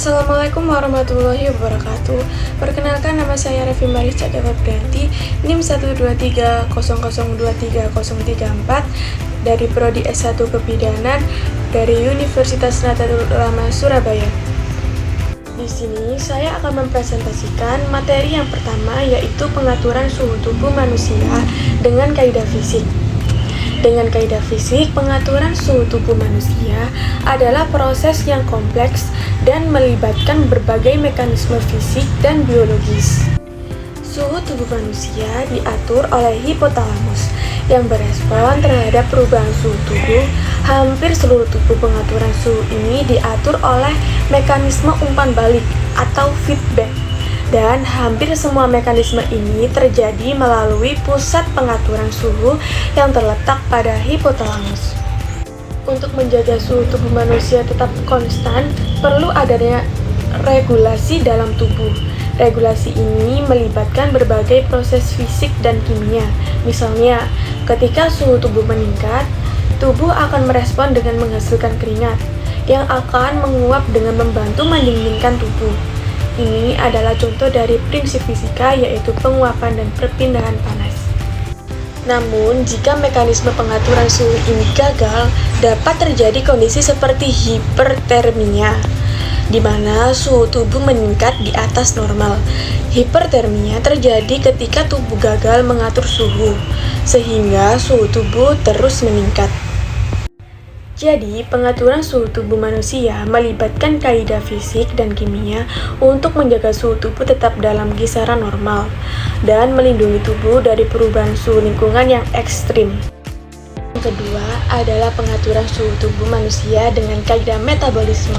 Assalamualaikum warahmatullahi wabarakatuh. Perkenalkan, nama saya Revi Marisca Deva Prianti, NIM 12300230334 dari Prodi S1 Kebidanan dari Universitas Nahdlatul Ulama Surabaya. Di sini saya akan mempresentasikan materi yang pertama, yaitu pengaturan suhu tubuh manusia dengan kaidah fisik. Dengan kaidah fisik, pengaturan suhu tubuh manusia adalah proses yang kompleks dan melibatkan berbagai mekanisme fisik dan biologis. Suhu tubuh manusia diatur oleh hipotalamus yang berespon terhadap perubahan suhu tubuh. Hampir seluruh tubuh pengaturan suhu ini diatur oleh mekanisme umpan balik atau feedback. Dan hampir semua mekanisme ini terjadi melalui pusat pengaturan suhu yang terletak pada hipotalamus. Untuk menjaga suhu tubuh manusia tetap konstan, perlu adanya regulasi dalam tubuh. Regulasi ini melibatkan berbagai proses fisik dan kimia. Misalnya, ketika suhu tubuh meningkat, tubuh akan merespon dengan menghasilkan keringat yang akan menguap dengan membantu mendinginkan tubuh. Ini adalah contoh dari prinsip fisika, yaitu penguapan dan perpindahan panas. Namun, jika mekanisme pengaturan suhu ini gagal, dapat terjadi kondisi seperti hipertermia, di mana suhu tubuh meningkat di atas normal. Hipertermia terjadi ketika tubuh gagal mengatur suhu, sehingga suhu tubuh terus meningkat. Jadi, pengaturan suhu tubuh manusia melibatkan kaidah fisik dan kimia untuk menjaga suhu tubuh tetap dalam kisaran normal dan melindungi tubuh dari perubahan suhu lingkungan yang ekstrim. Yang kedua adalah pengaturan suhu tubuh manusia dengan kaidah metabolisme.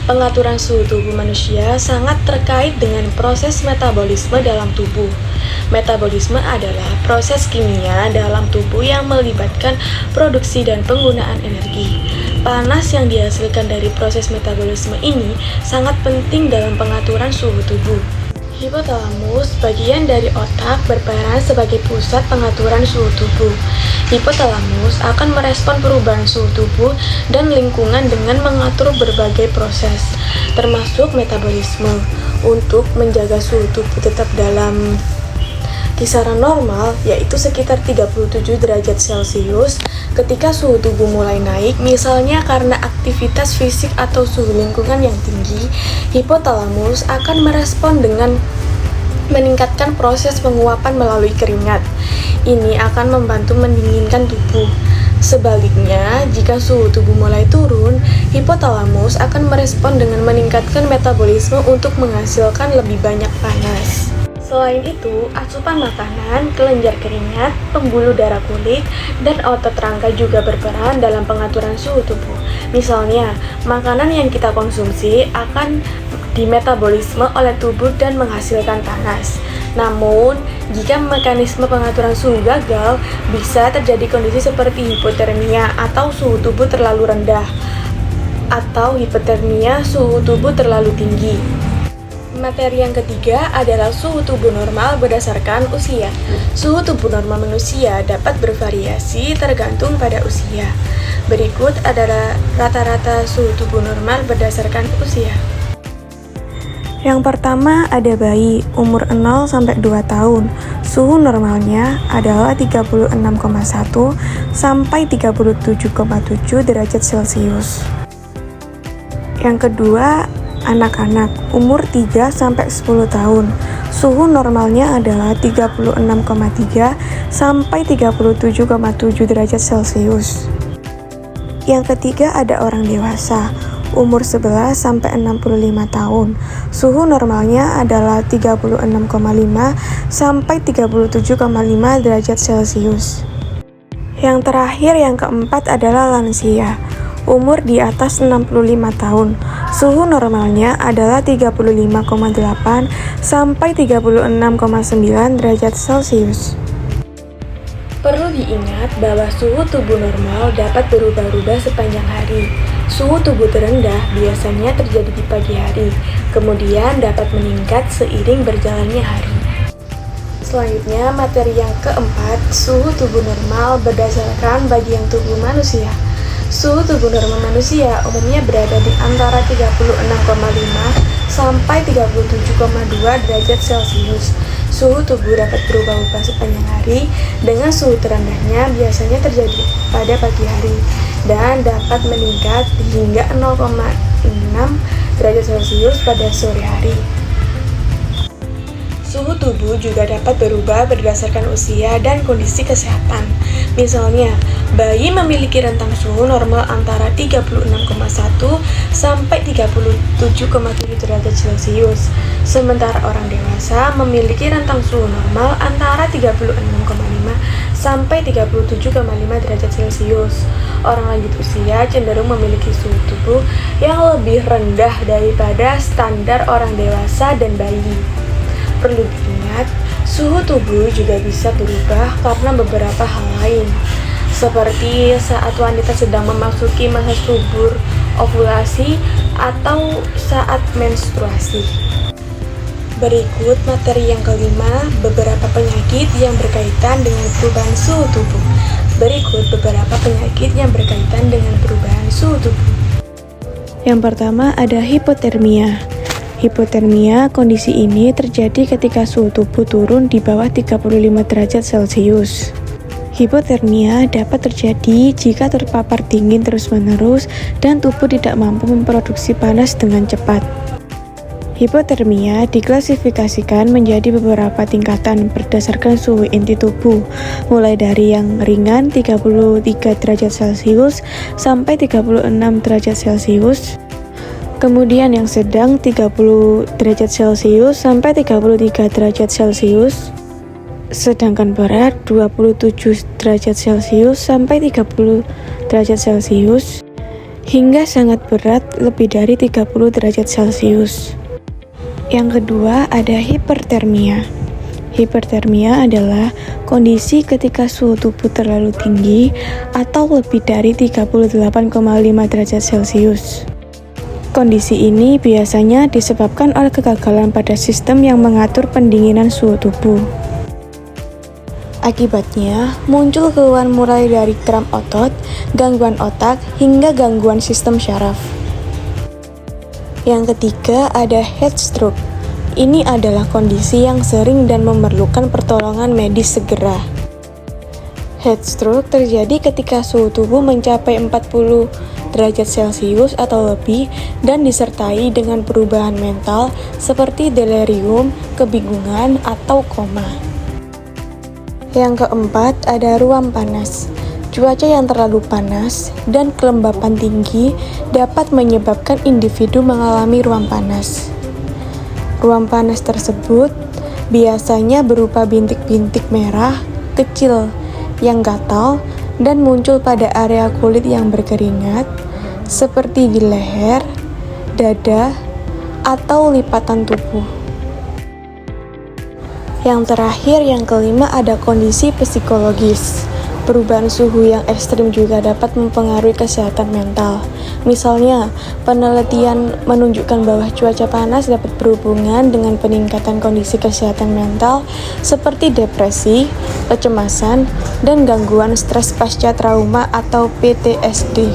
Pengaturan suhu tubuh manusia sangat terkait dengan proses metabolisme dalam tubuh. Metabolisme adalah proses kimia dalam tubuh yang melibatkan produksi dan penggunaan energi. Panas yang dihasilkan dari proses metabolisme ini sangat penting dalam pengaturan suhu tubuh. Hipotalamus, bagian dari otak, berperan sebagai pusat pengaturan suhu tubuh. Hipotalamus akan merespon perubahan suhu tubuh dan lingkungan dengan mengatur berbagai proses, termasuk metabolisme, untuk menjaga suhu tubuh tetap dalam kisaran normal, yaitu sekitar 37 derajat Celcius. Ketika suhu tubuh mulai naik, misalnya karena aktivitas fisik atau suhu lingkungan yang tinggi, hipotalamus akan merespon dengan meningkatkan proses penguapan melalui keringat. Ini akan membantu mendinginkan tubuh. Sebaliknya, jika suhu tubuh mulai turun, hipotalamus akan merespon dengan meningkatkan metabolisme untuk menghasilkan lebih banyak panas. Selain itu, asupan makanan, kelenjar keringat, pembuluh darah kulit, dan otot rangka juga berperan dalam pengaturan suhu tubuh. Misalnya, makanan yang kita konsumsi akan dimetabolisme oleh tubuh dan menghasilkan panas. Namun, jika mekanisme pengaturan suhu gagal, bisa terjadi kondisi seperti hipotermia atau suhu tubuh terlalu rendah, atau hipotermia suhu tubuh terlalu tinggi. Materi yang ketiga adalah suhu tubuh normal berdasarkan usia. Suhu tubuh normal manusia dapat bervariasi tergantung pada usia. Berikut adalah rata-rata suhu tubuh normal berdasarkan usia. Yang pertama ada bayi umur 0-2 tahun. Suhu normalnya adalah 36,1 sampai 37,7 derajat Celcius. Yang kedua, anak-anak umur 3-10 tahun. Suhu normalnya adalah 36,3 sampai 37,7 derajat Celcius. Yang ketiga ada orang dewasa, umur 11-65 tahun. Suhu normalnya adalah 36,5 sampai 37,5 derajat Celcius. Yang terakhir, yang keempat adalah lansia, umur di atas 65 tahun. Suhu normalnya adalah 35,8 sampai 36,9 derajat Celcius. Perlu diingat bahwa suhu tubuh normal dapat berubah-ubah sepanjang hari. Suhu tubuh terendah biasanya terjadi di pagi hari, kemudian dapat meningkat seiring berjalannya hari. Selanjutnya, materi yang keempat, suhu tubuh normal berdasarkan bagian tubuh manusia. Suhu tubuh normal manusia umumnya berada di antara 36,5 sampai 37,2 derajat Celcius. Suhu tubuh dapat berubah-ubah sepanjang hari, dengan suhu terendahnya biasanya terjadi pada pagi hari dan dapat meningkat hingga 0,6 derajat Celcius pada sore hari. Suhu tubuh juga dapat berubah berdasarkan usia dan kondisi kesehatan. Misalnya, bayi memiliki rentang suhu normal antara 36,1 sampai 37,7 derajat Celcius. Sementara orang dewasa memiliki rentang suhu normal antara 36,5 sampai 37,5 derajat Celcius. Orang lanjut usia cenderung memiliki suhu tubuh yang lebih rendah daripada standar orang dewasa dan bayi. Perlu diingat, suhu tubuh juga bisa berubah karena beberapa hal lain, seperti saat wanita sedang memasuki masa subur, ovulasi, atau saat menstruasi. Berikut materi yang kelima, beberapa penyakit yang berkaitan dengan perubahan suhu tubuh. Berikut beberapa penyakit yang berkaitan dengan perubahan suhu tubuh. Yang pertama ada hipotermia. Hipotermia, kondisi ini terjadi ketika suhu tubuh turun di bawah 35 derajat Celcius. Hipotermia dapat terjadi jika terpapar dingin terus-menerus dan tubuh tidak mampu memproduksi panas dengan cepat. Hipotermia diklasifikasikan menjadi beberapa tingkatan berdasarkan suhu inti tubuh, mulai dari yang ringan 33 derajat Celcius sampai 36 derajat Celcius. Kemudian yang sedang 30 derajat Celcius sampai 33 derajat Celcius. Sedangkan berat 27 derajat Celcius sampai 30 derajat Celcius. Hingga sangat berat lebih dari 30 derajat Celcius. Yang kedua ada hipertermia. Hipertermia adalah kondisi ketika suhu tubuh terlalu tinggi atau lebih dari 38,5 derajat Celcius. Kondisi ini biasanya disebabkan oleh kegagalan pada sistem yang mengatur pendinginan suhu tubuh. Akibatnya, muncul keluhan mulai dari kram otot, gangguan otak, hingga gangguan sistem syaraf. Yang ketiga ada heat stroke. Ini adalah kondisi yang sering dan memerlukan pertolongan medis segera. Heat stroke terjadi ketika suhu tubuh mencapai 40 derajat Celcius atau lebih dan disertai dengan perubahan mental seperti delirium, kebingungan, atau koma. Yang keempat ada ruam panas. Cuaca yang terlalu panas dan kelembapan tinggi dapat menyebabkan individu mengalami ruam panas. Ruam panas tersebut biasanya berupa bintik-bintik merah kecil yang gatal dan muncul pada area kulit yang berkeringat, seperti di leher, dada, atau lipatan tubuh. Yang terakhir, yang kelima ada kondisi psikologis. Perubahan suhu yang ekstrim juga dapat mempengaruhi kesehatan mental. Misalnya, penelitian menunjukkan bahwa cuaca panas dapat berhubungan dengan peningkatan kondisi kesehatan mental seperti depresi, kecemasan, dan gangguan stres pasca trauma atau PTSD.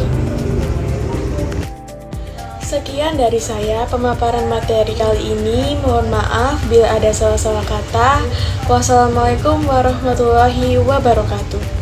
Sekian dari saya pemaparan materi kali ini. Mohon maaf bila ada salah-salah kata. Wassalamualaikum warahmatullahi wabarakatuh.